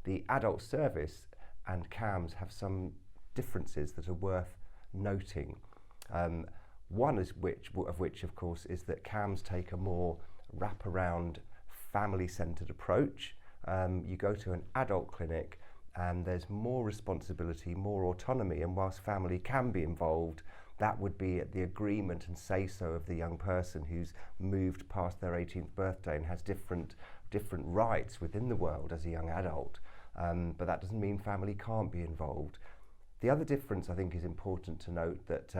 The adult service and CAMHS have some differences that are worth noting. One of which, of course, is that CAMHS take a more wraparound, family-centred approach. You go to an adult clinic and there's more responsibility, more autonomy, and whilst family can be involved, that would be at the agreement and say-so of the young person who's moved past their 18th birthday and has different rights within the world as a young adult. But that doesn't mean family can't be involved. The other difference, I think, is important to note that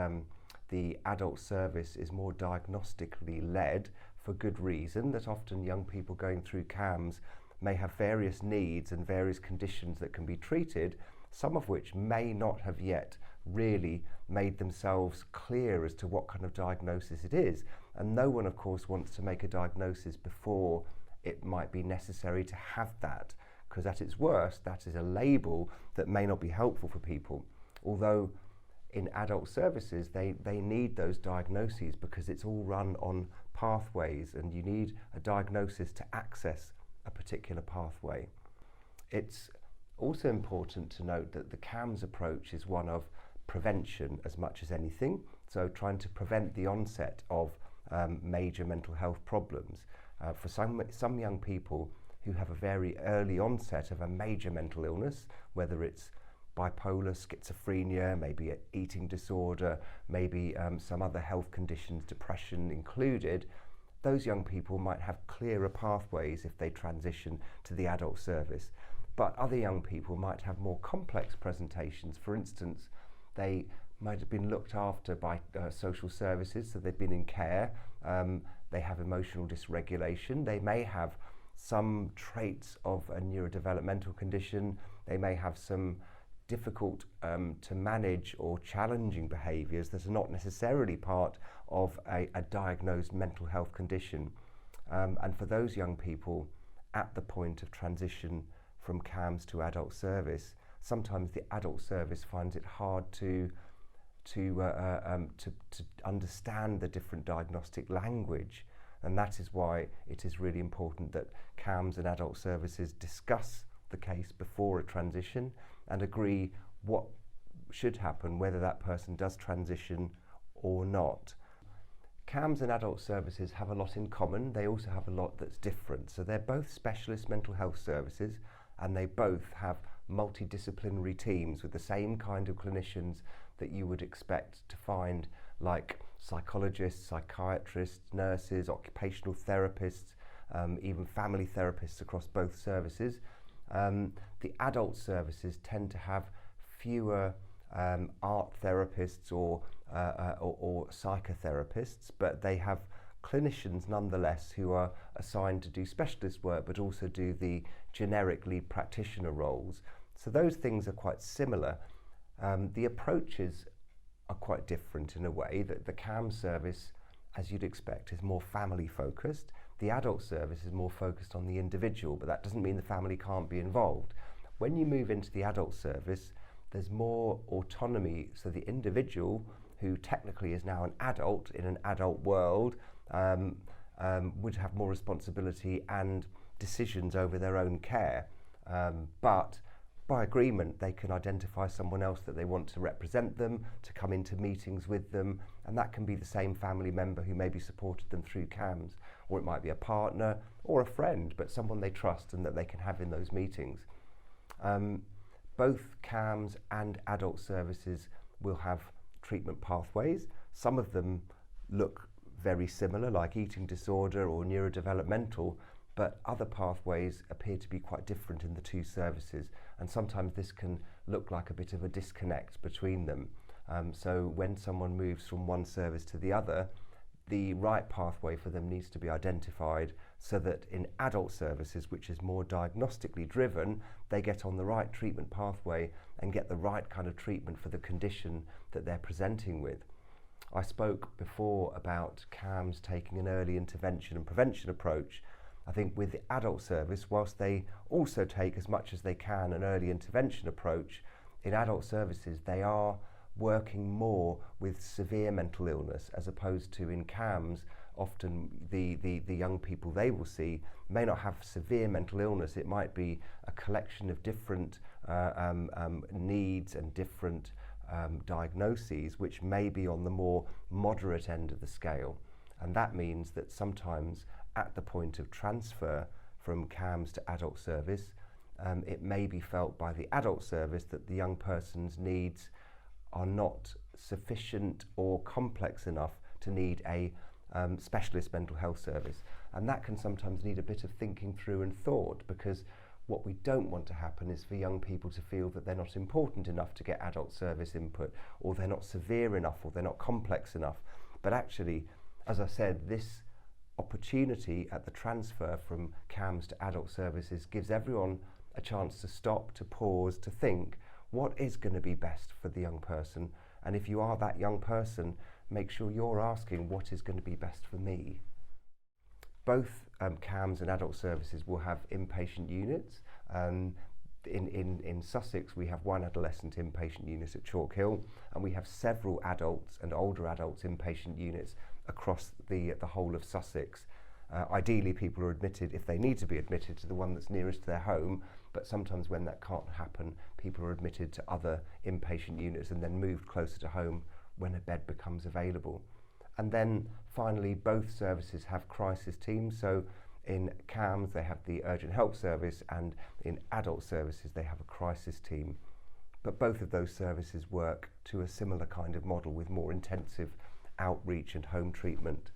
the adult service is more diagnostically led for good reason, that often young people going through CAMHS may have various needs and various conditions that can be treated, some of which may not have yet really made themselves clear as to what kind of diagnosis it is. And no one, of course, wants to make a diagnosis before it might be necessary to have that, because at its worst, that is a label that may not be helpful for people. Although in adult services, they need those diagnoses because it's all run on pathways and you need a diagnosis to access a particular pathway. It's also important to note that the CAMHS approach is one of prevention as much as anything, so trying to prevent the onset of major mental health problems. For some young people who have a very early onset of a major mental illness, whether it's bipolar, schizophrenia, maybe an eating disorder, maybe some other health conditions, depression included, those young people might have clearer pathways if they transition to the adult service. But other young people might have more complex presentations. For instance, they might have been looked after by social services, so they've been in care, they have emotional dysregulation, they may have some traits of a neurodevelopmental condition, they may have some difficult to manage or challenging behaviours that are not necessarily part of a diagnosed mental health condition. And for those young people at the point of transition from CAMHS to adult service, sometimes the adult service finds it hard to understand the different diagnostic language, and that is why it is really important that CAMHS and adult services discuss the case before a transition and agree what should happen, whether that person does transition or not. CAMHS and adult services have a lot in common. They also have a lot that's different. So they're both specialist mental health services, and they both have multidisciplinary teams with the same kind of clinicians that you would expect to find, like psychologists, psychiatrists, nurses, occupational therapists, even family therapists across both services. The adult services tend to have fewer art therapists or psychotherapists, but they have clinicians nonetheless who are assigned to do specialist work but also do the generic lead practitioner roles. So those things are quite similar. The approaches are quite different in a way that the CAMHS service, as you'd expect, is more family focused. The adult service is more focused on the individual, but that doesn't mean the family can't be involved. When you move into the adult service, there's more autonomy, so the individual, who technically is now an adult in an adult world, would have more responsibility and decisions over their own care. But by agreement, they can identify someone else that they want to represent them, to come into meetings with them, and that can be the same family member who maybe supported them through CAMHS, or it might be a partner or a friend, but someone they trust and that they can have in those meetings. Both CAMHS and adult services will have treatment pathways. Some of them look very similar, like eating disorder or neurodevelopmental, but other pathways appear to be quite different in the two services, and sometimes this can look like a bit of a disconnect between them. So when someone moves from one service to the other, the right pathway for them needs to be identified so that in adult services, which is more diagnostically driven, they get on the right treatment pathway and get the right kind of treatment for the condition that they're presenting with. I spoke before about CAMHS taking an early intervention and prevention approach. I think with the adult service, whilst they also take as much as they can an early intervention approach, in adult services they are working more with severe mental illness, as opposed to in CAMHS often the young people they will see may not have severe mental illness. It might be a collection of different needs and different diagnoses, which may be on the more moderate end of the scale. And that means that sometimes at the point of transfer from CAMHS to adult service, it may be felt by the adult service that the young person's needs are not sufficient or complex enough to need a specialist mental health service. And that can sometimes need a bit of thinking through and thought, because what we don't want to happen is for young people to feel that they're not important enough to get adult service input, or they're not severe enough, or they're not complex enough. But actually, as I said, this opportunity at the transfer from CAMHS to adult services gives everyone a chance to stop, to pause, to think, what is going to be best for the young person? And if you are that young person, make sure you're asking, what is going to be best for me? Both CAMHS and adult services will have inpatient units. In Sussex, we have one adolescent inpatient unit at Chalk Hill, and we have several adults and older adults inpatient units across the whole of Sussex. Ideally, people are admitted, if they need to be admitted, to the one that's nearest to their home, but sometimes when that can't happen, people are admitted to other inpatient units and then moved closer to home when a bed becomes available. And then finally, both services have crisis teams. So in CAMHS, they have the urgent help service, and in adult services, they have a crisis team. But both of those services work to a similar kind of model with more intensive outreach and home treatment.